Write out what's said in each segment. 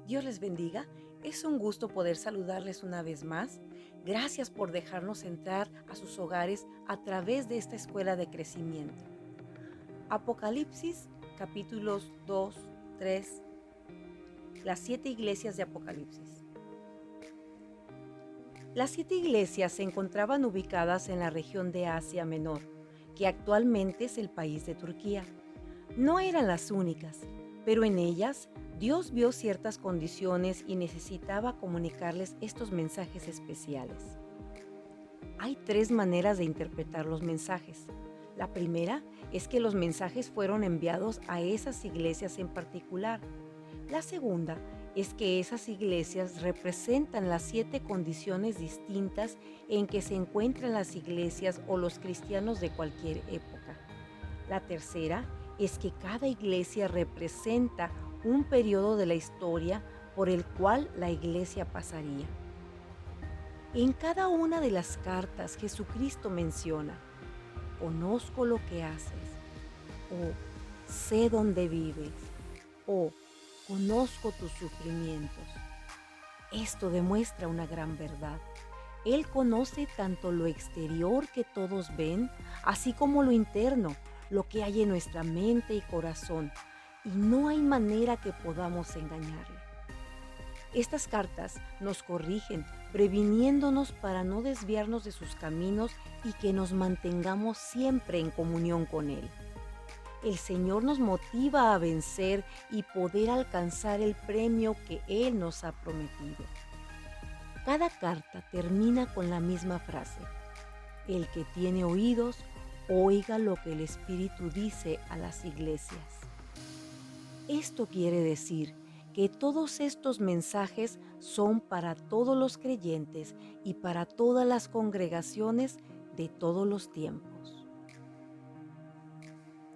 Dios les bendiga. Es un gusto poder saludarles una vez más. Gracias por dejarnos entrar a sus hogares a través de esta escuela de crecimiento. Apocalipsis, capítulos 2, 3, las 7 iglesias de Apocalipsis. Las 7 iglesias se encontraban ubicadas en la región de Asia Menor, que actualmente es el país de Turquía. No eran las únicas, pero en ellas Dios vio ciertas condiciones y necesitaba comunicarles estos mensajes especiales. Hay 3 maneras de interpretar los mensajes. La primera es que los mensajes fueron enviados a esas iglesias en particular. La segunda es que esas iglesias representan las 7 condiciones distintas en que se encuentran las iglesias o los cristianos de cualquier época. La tercera es que cada iglesia representa un periodo de la historia por el cual la iglesia pasaría. En cada una de las cartas Jesucristo menciona: conozco lo que haces, o sé dónde vives, o conozco tus sufrimientos. Esto demuestra una gran verdad. Él conoce tanto lo exterior que todos ven, así como lo interno, lo que hay en nuestra mente y corazón, y no hay manera que podamos engañarle. Estas cartas nos corrigen, previniéndonos para no desviarnos de sus caminos y que nos mantengamos siempre en comunión con Él. El Señor nos motiva a vencer y poder alcanzar el premio que Él nos ha prometido. Cada carta termina con la misma frase: el que tiene oídos, oiga lo que el Espíritu dice a las iglesias. Esto quiere decir que todos estos mensajes son para todos los creyentes y para todas las congregaciones de todos los tiempos.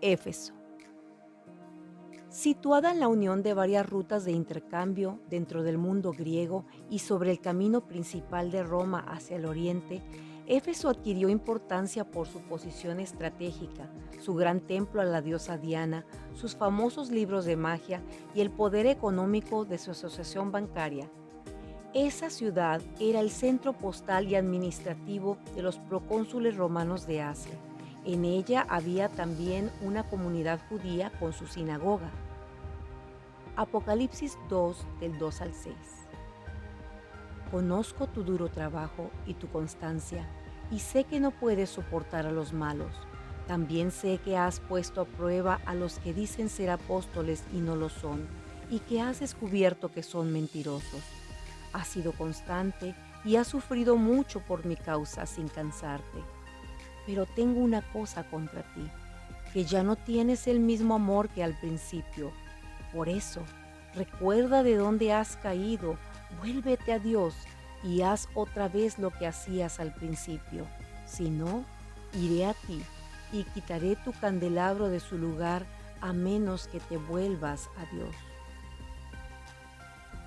Éfeso. Situada en la unión de varias rutas de intercambio dentro del mundo griego y sobre el camino principal de Roma hacia el oriente, Éfeso adquirió importancia por su posición estratégica, su gran templo a la diosa Diana, sus famosos libros de magia y el poder económico de su asociación bancaria. Esa ciudad era el centro postal y administrativo de los procónsules romanos de Asia. En ella había también una comunidad judía con su sinagoga. Apocalipsis 2, del 2 al 6. Conozco tu duro trabajo y tu constancia, y sé que no puedes soportar a los malos. También sé que has puesto a prueba a los que dicen ser apóstoles y no lo son, y que has descubierto que son mentirosos. Has sido constante y has sufrido mucho por mi causa sin cansarte. Pero tengo una cosa contra ti, que ya no tienes el mismo amor que al principio. Por eso, recuerda de dónde has caído, vuélvete a Dios y haz otra vez lo que hacías al principio. Si no, iré a ti y quitaré tu candelabro de su lugar, a menos que te vuelvas a Dios.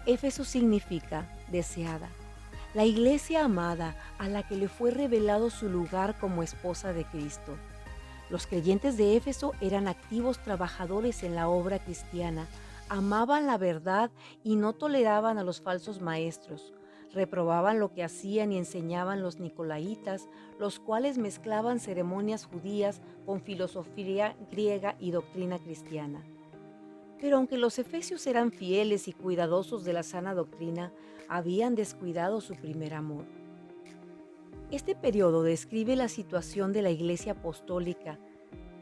Éfeso significa deseada, la iglesia amada a la que le fue revelado su lugar como esposa de Cristo. Los creyentes de Éfeso eran activos trabajadores en la obra cristiana, amaban la verdad y no toleraban a los falsos maestros. Reprobaban lo que hacían y enseñaban los nicolaítas, los cuales mezclaban ceremonias judías con filosofía griega y doctrina cristiana. Pero aunque los efesios eran fieles y cuidadosos de la sana doctrina, habían descuidado su primer amor. Este periodo describe la situación de la iglesia apostólica.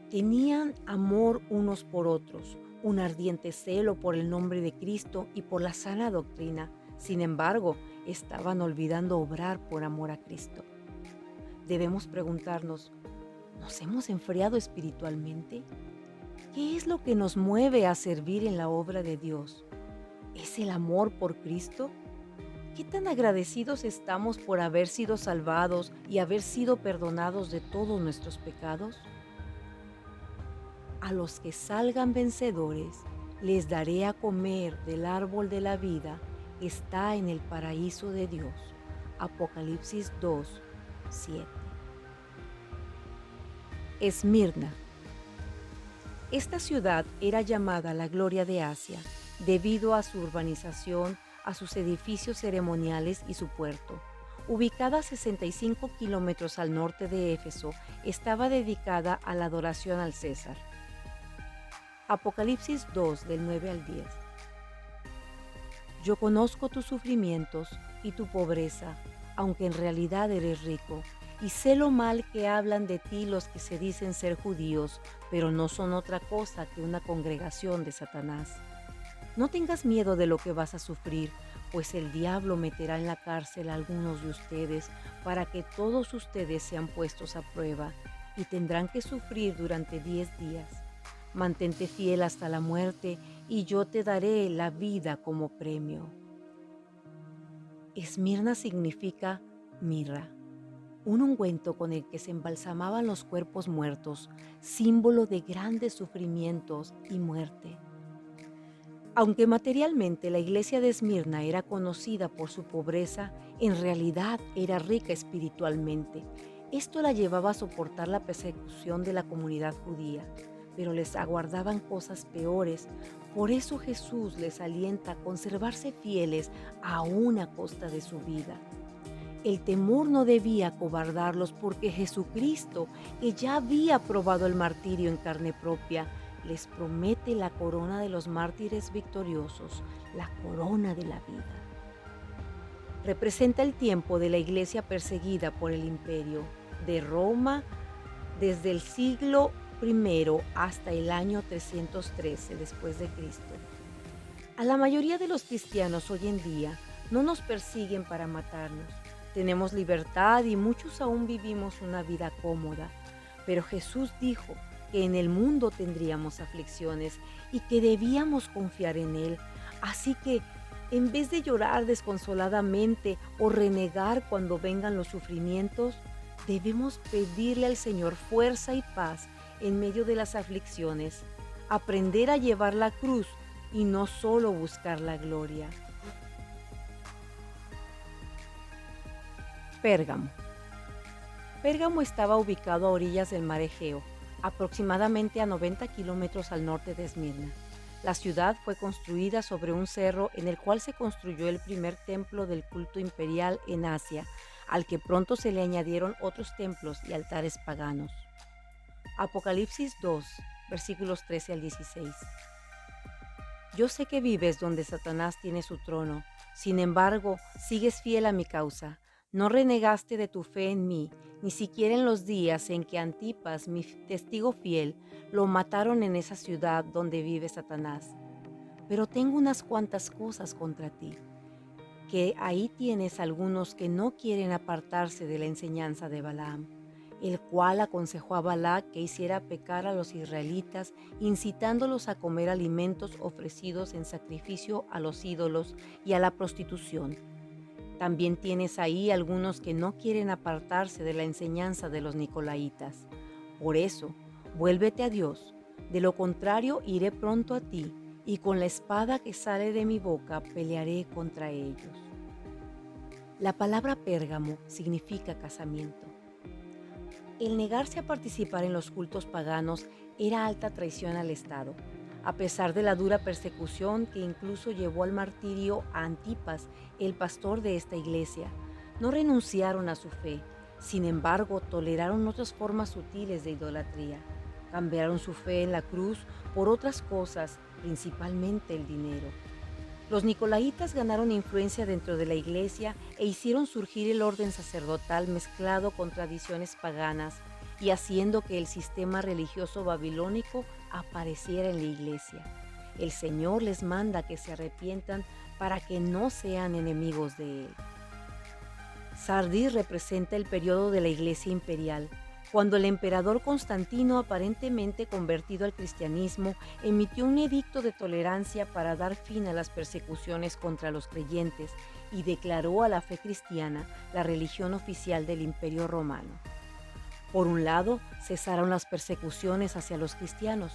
Tenían amor unos por otros, un ardiente celo por el nombre de Cristo y por la sana doctrina. Sin embargo, estaban olvidando obrar por amor a Cristo. Debemos preguntarnos, ¿nos hemos enfriado espiritualmente? ¿Qué es lo que nos mueve a servir en la obra de Dios? ¿Es el amor por Cristo? ¿Qué tan agradecidos estamos por haber sido salvados y haber sido perdonados de todos nuestros pecados? A los que salgan vencedores, les daré a comer del árbol de la vida que está en el paraíso de Dios. Apocalipsis 2, 7. Esmirna. Esta ciudad era llamada la Gloria de Asia debido a su urbanización, a sus edificios ceremoniales y su puerto. Ubicada a 65 kilómetros al norte de Éfeso, estaba dedicada a la adoración al César. Apocalipsis 2, del 9 al 10. Yo conozco tus sufrimientos y tu pobreza, aunque en realidad eres rico, y sé lo mal que hablan de ti los que se dicen ser judíos, pero no son otra cosa que una congregación de Satanás. No tengas miedo de lo que vas a sufrir, pues el diablo meterá en la cárcel a algunos de ustedes para que todos ustedes sean puestos a prueba y tendrán que sufrir durante 10 días. Mantente fiel hasta la muerte y yo te daré la vida como premio. Esmirna significa mirra, un ungüento con el que se embalsamaban los cuerpos muertos, símbolo de grandes sufrimientos y muerte. Aunque materialmente la iglesia de Esmirna era conocida por su pobreza, en realidad era rica espiritualmente. Esto la llevaba a soportar la persecución de la comunidad judía, pero les aguardaban cosas peores. Por eso Jesús les alienta a conservarse fieles aún a costa de su vida. El temor no debía acobardarlos porque Jesucristo, que ya había probado el martirio en carne propia, les promete la corona de los mártires victoriosos, la corona de la vida. Representa el tiempo de la iglesia perseguida por el imperio de Roma desde el siglo I hasta el año 313 después de Cristo. A la mayoría de los cristianos hoy en día no nos persiguen para matarnos. Tenemos libertad y muchos aún vivimos una vida cómoda, pero Jesús dijo que en el mundo tendríamos aflicciones y que debíamos confiar en Él. Así que, en vez de llorar desconsoladamente o renegar cuando vengan los sufrimientos, debemos pedirle al Señor fuerza y paz en medio de las aflicciones, aprender a llevar la cruz y no solo buscar la gloria. Pérgamo. Pérgamo estaba ubicado a orillas del mar Egeo, aproximadamente a 90 kilómetros al norte de Esmirna. La ciudad fue construida sobre un cerro en el cual se construyó el primer templo del culto imperial en Asia, al que pronto se le añadieron otros templos y altares paganos. Apocalipsis 2, versículos 13 al 16. Yo sé que vives donde Satanás tiene su trono, sin embargo, sigues fiel a mi causa. No renegaste de tu fe en mí, ni siquiera en los días en que Antipas, mi testigo fiel, lo mataron en esa ciudad donde vive Satanás. Pero tengo unas cuantas cosas contra ti, que ahí tienes algunos que no quieren apartarse de la enseñanza de Balaam, el cual aconsejó a Balac que hiciera pecar a los israelitas, incitándolos a comer alimentos ofrecidos en sacrificio a los ídolos y a la prostitución. También tienes ahí algunos que no quieren apartarse de la enseñanza de los nicolaitas. Por eso, vuélvete a Dios, de lo contrario iré pronto a ti, y con la espada que sale de mi boca pelearé contra ellos. La palabra Pérgamo significa casamiento. El negarse a participar en los cultos paganos era alta traición al Estado, a pesar de la dura persecución que incluso llevó al martirio a Antipas, el pastor de esta iglesia. No renunciaron a su fe, sin embargo, toleraron otras formas sutiles de idolatría. Cambiaron su fe en la cruz por otras cosas, principalmente el dinero. Los nicolaitas ganaron influencia dentro de la iglesia e hicieron surgir el orden sacerdotal mezclado con tradiciones paganas y haciendo que el sistema religioso babilónico apareciera en la iglesia. El Señor les manda que se arrepientan para que no sean enemigos de Él. Sardis representa el periodo de la iglesia imperial, cuando el emperador Constantino, aparentemente convertido al cristianismo, emitió un edicto de tolerancia para dar fin a las persecuciones contra los creyentes y declaró a la fe cristiana la religión oficial del Imperio Romano. Por un lado, cesaron las persecuciones hacia los cristianos,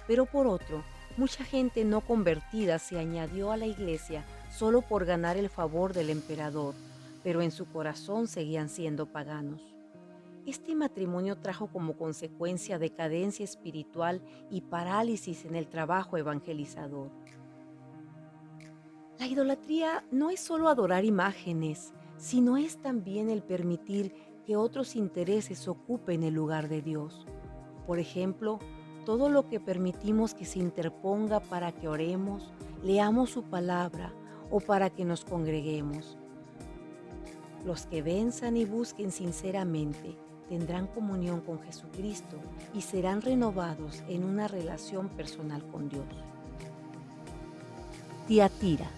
pero por otro, mucha gente no convertida se añadió a la iglesia solo por ganar el favor del emperador, pero en su corazón seguían siendo paganos. Este matrimonio trajo como consecuencia decadencia espiritual y parálisis en el trabajo evangelizador. La idolatría no es solo adorar imágenes, sino es también el permitir que otros intereses ocupen el lugar de Dios. Por ejemplo, todo lo que permitimos que se interponga para que oremos, leamos su palabra o para que nos congreguemos. Los que venzan y busquen sinceramente tendrán comunión con Jesucristo y serán renovados en una relación personal con Dios. Tiatira.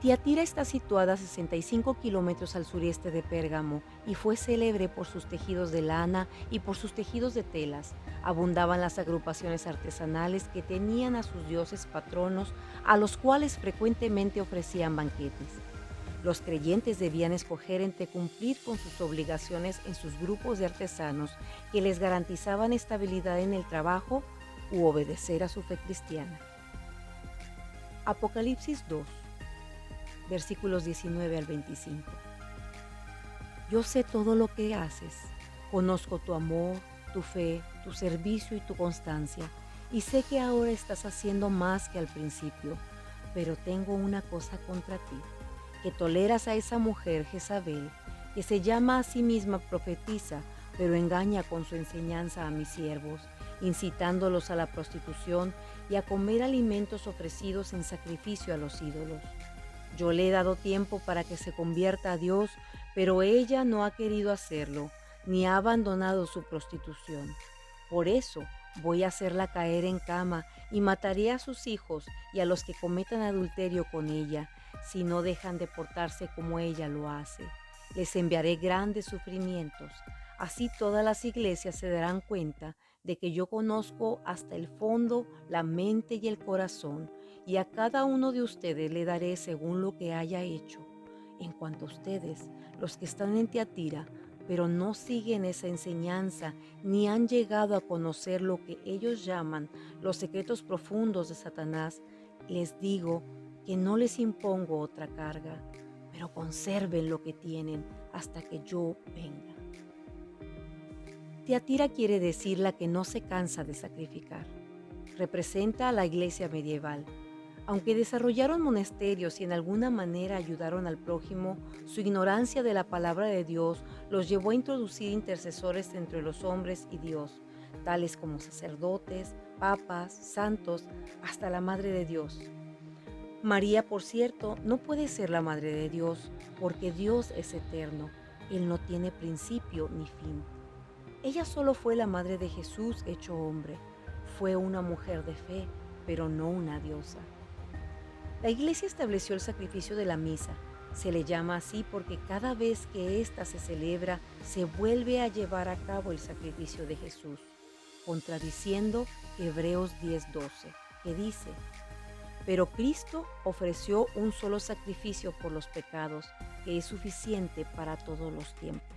Tiatira está situada a 65 kilómetros al sureste de Pérgamo y fue célebre por sus tejidos de lana y por sus tejidos de telas. Abundaban las agrupaciones artesanales que tenían a sus dioses patronos, a los cuales frecuentemente ofrecían banquetes. Los creyentes debían escoger entre cumplir con sus obligaciones en sus grupos de artesanos que les garantizaban estabilidad en el trabajo u obedecer a su fe cristiana. Apocalipsis 2, versículos 19 al 25. Yo sé todo lo que haces, conozco tu amor, tu fe, tu servicio y tu constancia, y sé que ahora estás haciendo más que al principio, pero tengo una cosa contra ti, que toleras a esa mujer Jezabel, que se llama a sí misma profetisa, pero engaña con su enseñanza a mis siervos, incitándolos a la prostitución y a comer alimentos ofrecidos en sacrificio a los ídolos. Yo le he dado tiempo para que se convierta a Dios, pero ella no ha querido hacerlo, ni ha abandonado su prostitución. Por eso voy a hacerla caer en cama y mataré a sus hijos y a los que cometan adulterio con ella, si no dejan de portarse como ella lo hace. Les enviaré grandes sufrimientos. Así todas las iglesias se darán cuenta de que yo conozco hasta el fondo la mente y el corazón, y a cada uno de ustedes le daré según lo que haya hecho. En cuanto a ustedes, los que están en Tiatira, pero no siguen esa enseñanza, ni han llegado a conocer lo que ellos llaman los secretos profundos de Satanás, les digo que no les impongo otra carga, pero conserven lo que tienen hasta que yo venga. Tiatira quiere decir la que no se cansa de sacrificar. Representa a la iglesia medieval. Aunque desarrollaron monasterios y en alguna manera ayudaron al prójimo, su ignorancia de la palabra de Dios los llevó a introducir intercesores entre los hombres y Dios, tales como sacerdotes, papas, santos, hasta la Madre de Dios. María, por cierto, no puede ser la Madre de Dios, porque Dios es eterno. Él no tiene principio ni fin. Ella solo fue la madre de Jesús hecho hombre. Fue una mujer de fe, pero no una diosa. La iglesia estableció el sacrificio de la misa. Se le llama así porque cada vez que ésta se celebra, se vuelve a llevar a cabo el sacrificio de Jesús, contradiciendo Hebreos 10:12, que dice: pero Cristo ofreció un solo sacrificio por los pecados, que es suficiente para todos los tiempos.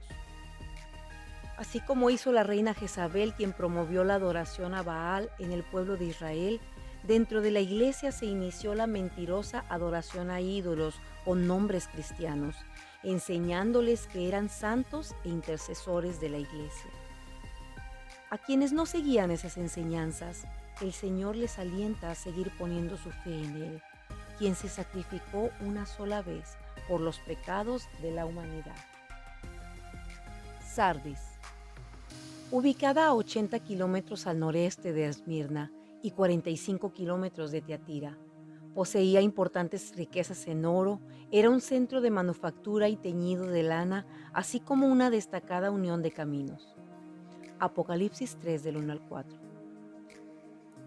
Así como hizo la reina Jezabel, quien promovió la adoración a Baal en el pueblo de Israel, dentro de la iglesia se inició la mentirosa adoración a ídolos con nombres cristianos, enseñándoles que eran santos e intercesores de la iglesia. A quienes no seguían esas enseñanzas, el Señor les alienta a seguir poniendo su fe en Él, quien se sacrificó una sola vez por los pecados de la humanidad. Sardis. Ubicada a 80 kilómetros al noreste de Esmirna y 45 kilómetros de Tiatira, poseía importantes riquezas en oro, era un centro de manufactura y teñido de lana, así como una destacada unión de caminos. Apocalipsis 3 del 1 al 4.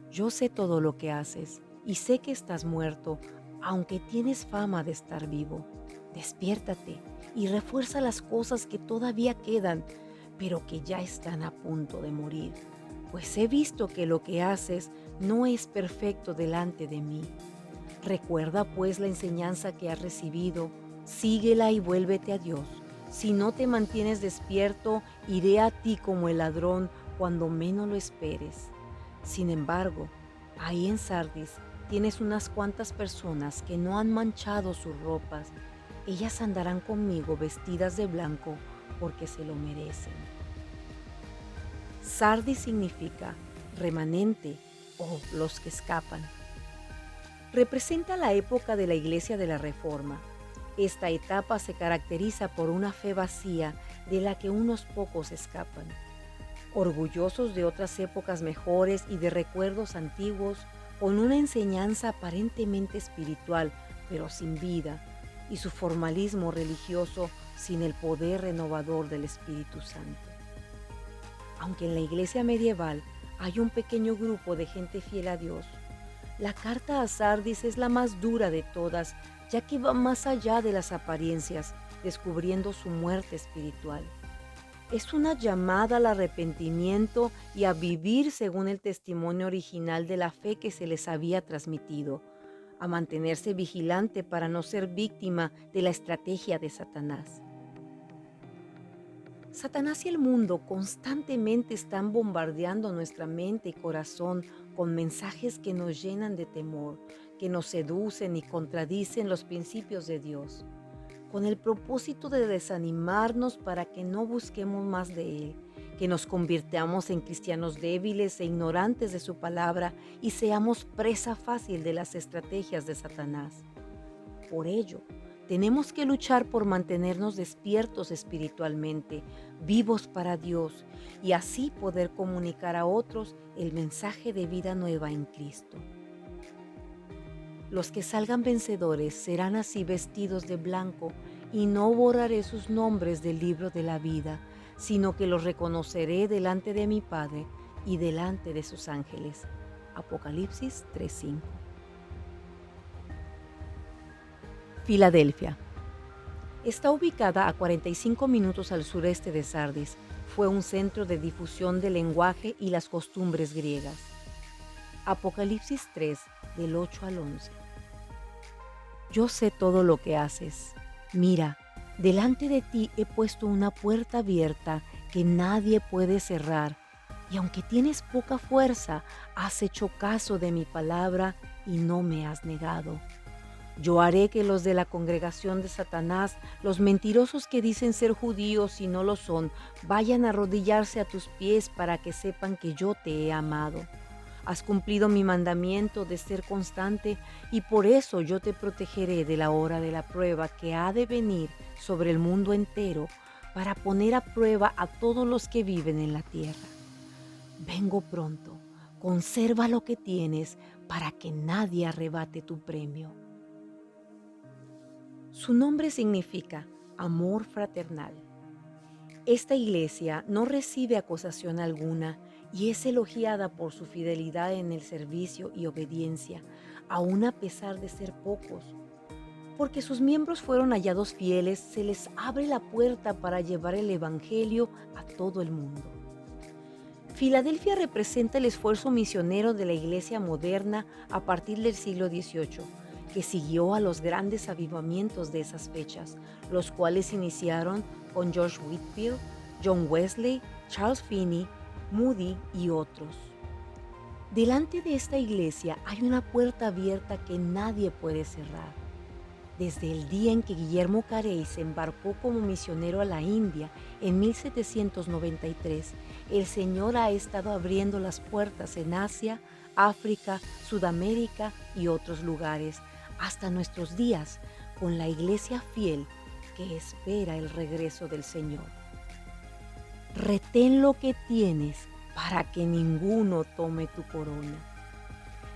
Yo sé todo lo que haces y sé que estás muerto, aunque tienes fama de estar vivo. Despiértate y refuerza las cosas que todavía quedan, pero que ya están a punto de morir, pues he visto que lo que haces no es perfecto delante de mí. Recuerda pues la enseñanza que has recibido, síguela y vuélvete a Dios. Si no te mantienes despierto, iré a ti como el ladrón cuando menos lo esperes. Sin embargo, ahí en Sardis tienes unas cuantas personas que no han manchado sus ropas. Ellas andarán conmigo vestidas de blanco porque se lo merecen. Sardis significa remanente o los que escapan. Representa la época de la Iglesia de la Reforma. Esta etapa se caracteriza por una fe vacía de la que unos pocos escapan. Orgullosos de otras épocas mejores y de recuerdos antiguos, con una enseñanza aparentemente espiritual, pero sin vida, y su formalismo religioso sin el poder renovador del Espíritu Santo. Aunque en la iglesia medieval hay un pequeño grupo de gente fiel a Dios, la carta a Sardis es la más dura de todas, ya que va más allá de las apariencias, descubriendo su muerte espiritual. Es una llamada al arrepentimiento y a vivir según el testimonio original de la fe que se les había transmitido, a mantenerse vigilante para no ser víctima de la estrategia de Satanás. Satanás y el mundo constantemente están bombardeando nuestra mente y corazón con mensajes que nos llenan de temor, que nos seducen y contradicen los principios de Dios, con el propósito de desanimarnos para que no busquemos más de Él, que nos convirtamos en cristianos débiles e ignorantes de su palabra y seamos presa fácil de las estrategias de Satanás. Por ello, tenemos que luchar por mantenernos despiertos espiritualmente, vivos para Dios, y así poder comunicar a otros el mensaje de vida nueva en Cristo. Los que salgan vencedores serán así vestidos de blanco, y no borraré sus nombres del libro de la vida, sino que los reconoceré delante de mi Padre y delante de sus ángeles. Apocalipsis 3:5. Filadelfia. Está ubicada a 45 minutos al sureste de Sardis. Fue un centro de difusión del lenguaje y las costumbres griegas. Apocalipsis 3, del 8 al 11. Yo sé todo lo que haces. Mira, delante de ti he puesto una puerta abierta que nadie puede cerrar. Y aunque tienes poca fuerza, has hecho caso de mi palabra y no me has negado. Yo haré que los de la congregación de Satanás, los mentirosos que dicen ser judíos y no lo son, vayan a arrodillarse a tus pies para que sepan que yo te he amado. Has cumplido mi mandamiento de ser constante y por eso yo te protegeré de la hora de la prueba que ha de venir sobre el mundo entero para poner a prueba a todos los que viven en la tierra. Vengo pronto, conserva lo que tienes para que nadie arrebate tu premio. Su nombre significa amor fraternal. Esta iglesia no recibe acusación alguna y es elogiada por su fidelidad en el servicio y obediencia, aun a pesar de ser pocos. Porque sus miembros fueron hallados fieles, se les abre la puerta para llevar el evangelio a todo el mundo. Filadelfia representa el esfuerzo misionero de la iglesia moderna a partir del siglo XVIII, que siguió a los grandes avivamientos de esas fechas, los cuales iniciaron con George Whitefield, John Wesley, Charles Finney, Moody y otros. Delante de esta iglesia hay una puerta abierta que nadie puede cerrar. Desde el día en que Guillermo Carey se embarcó como misionero a la India en 1793, el Señor ha estado abriendo las puertas en Asia, África, Sudamérica y otros lugares, hasta nuestros días, con la iglesia fiel que espera el regreso del Señor. Retén lo que tienes para que ninguno tome tu corona.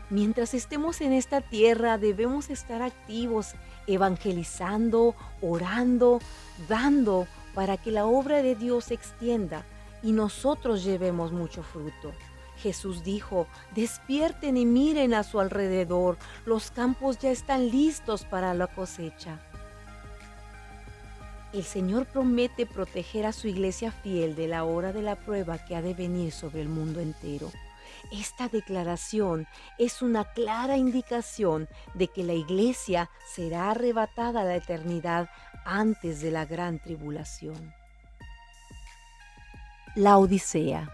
Mientras estemos en esta tierra, debemos estar activos, evangelizando, orando, dando para que la obra de Dios se extienda y nosotros llevemos mucho fruto. Jesús dijo: despierten y miren a su alrededor, los campos ya están listos para la cosecha. El Señor promete proteger a su iglesia fiel de la hora de la prueba que ha de venir sobre el mundo entero. Esta declaración es una clara indicación de que la iglesia será arrebatada a la eternidad antes de la gran tribulación. La Odisea.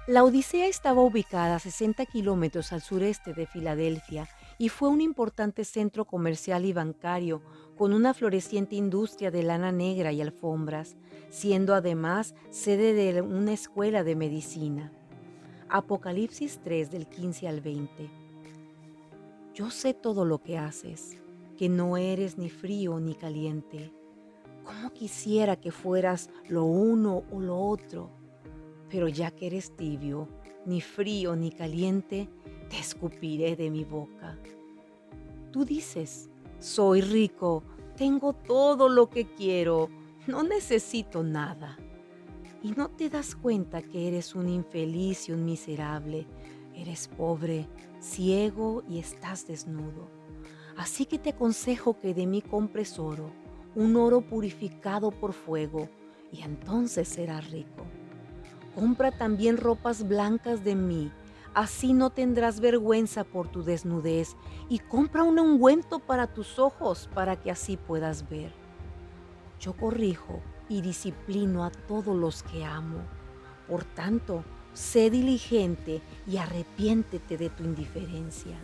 La Odisea estaba ubicada a 60 kilómetros al sureste de Filadelfia y fue un importante centro comercial y bancario con una floreciente industria de lana negra y alfombras, siendo además sede de una escuela de medicina. Apocalipsis 3 del 15 al 20. yo sé todo lo que haces, que no eres ni frío ni caliente. ¿Cómo quisiera que fueras lo uno o lo otro? Pero ya que eres tibio, ni frío ni caliente, te escupiré de mi boca. Tú dices, soy rico, tengo todo lo que quiero, no necesito nada. Y no te das cuenta que eres un infeliz y un miserable. Eres pobre, ciego y estás desnudo. Así que te aconsejo que de mí compres oro, un oro purificado por fuego, y entonces serás rico. Compra también ropas blancas de mí, así no tendrás vergüenza por tu desnudez, y compra un ungüento para tus ojos, para que así puedas ver. Yo corrijo y disciplino a todos los que amo. Por tanto, sé diligente y arrepiéntete de tu indiferencia.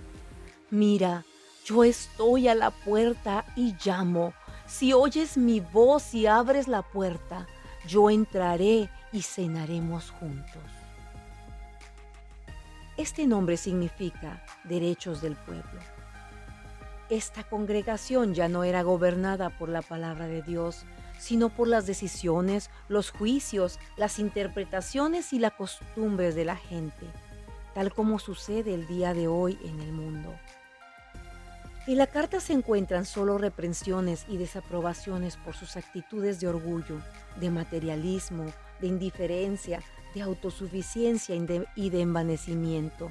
Mira, yo estoy a la puerta y llamo. Si oyes mi voz y abres la puerta, yo entraré y cenaremos juntos. Este nombre significa derechos del pueblo. Esta congregación ya no era gobernada por la palabra de Dios, sino por las decisiones, los juicios, las interpretaciones y las costumbres de la gente, tal como sucede el día de hoy en el mundo. En la carta se encuentran solo reprensiones y desaprobaciones por sus actitudes de orgullo, de materialismo, de indiferencia, de autosuficiencia y de envanecimiento.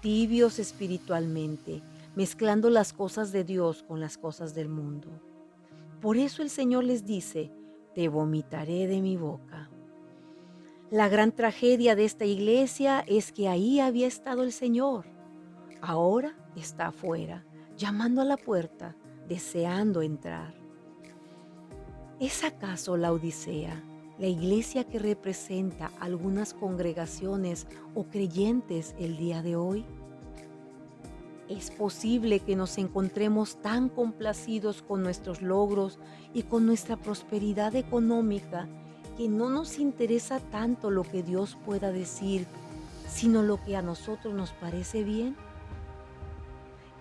Tibios espiritualmente, mezclando las cosas de Dios con las cosas del mundo. Por eso el Señor les dice, te vomitaré de mi boca. La gran tragedia de esta iglesia es que ahí había estado el Señor. Ahora está afuera, llamando a la puerta, deseando entrar. ¿Es acaso la Odisea, la iglesia que representa algunas congregaciones o creyentes el día de hoy? Es posible que nos encontremos tan complacidos con nuestros logros y con nuestra prosperidad económica que no nos interesa tanto lo que Dios pueda decir, sino lo que a nosotros nos parece bien.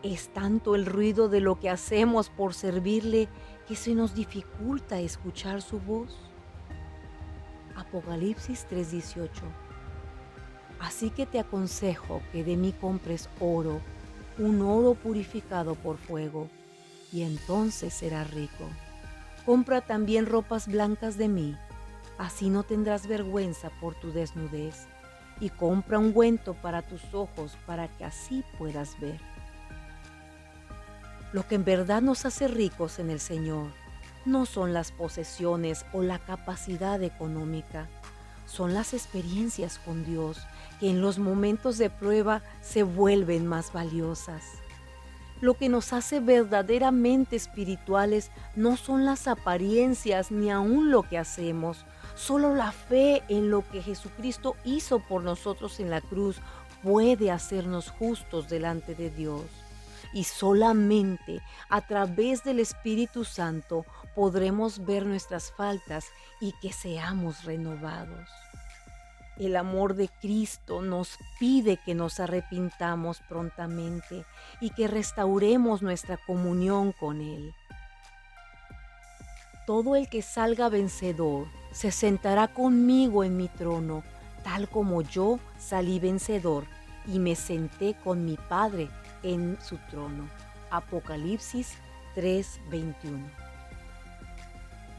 Es tanto el ruido de lo que hacemos por servirle que se nos dificulta escuchar su voz. Apocalipsis 3:18. Así que te aconsejo que de mí compres oro, un oro purificado por fuego, y entonces serás rico. Compra también ropas blancas de mí, así no tendrás vergüenza por tu desnudez, y compra ungüento para tus ojos para que así puedas ver. Lo que en verdad nos hace ricos en el Señor no son las posesiones o la capacidad económica, son las experiencias con Dios que en los momentos de prueba se vuelven más valiosas. Lo que nos hace verdaderamente espirituales no son las apariencias ni aún lo que hacemos, solo la fe en lo que Jesucristo hizo por nosotros en la cruz puede hacernos justos delante de Dios. Y solamente a través del Espíritu Santo podremos ver nuestras faltas y que seamos renovados. El amor de Cristo nos pide que nos arrepintamos prontamente y que restauremos nuestra comunión con Él. Todo el que salga vencedor se sentará conmigo en mi trono, tal como yo salí vencedor y me senté con mi Padre en su trono. Apocalipsis 3:21.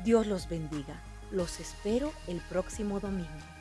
Dios los bendiga. Los espero el próximo domingo.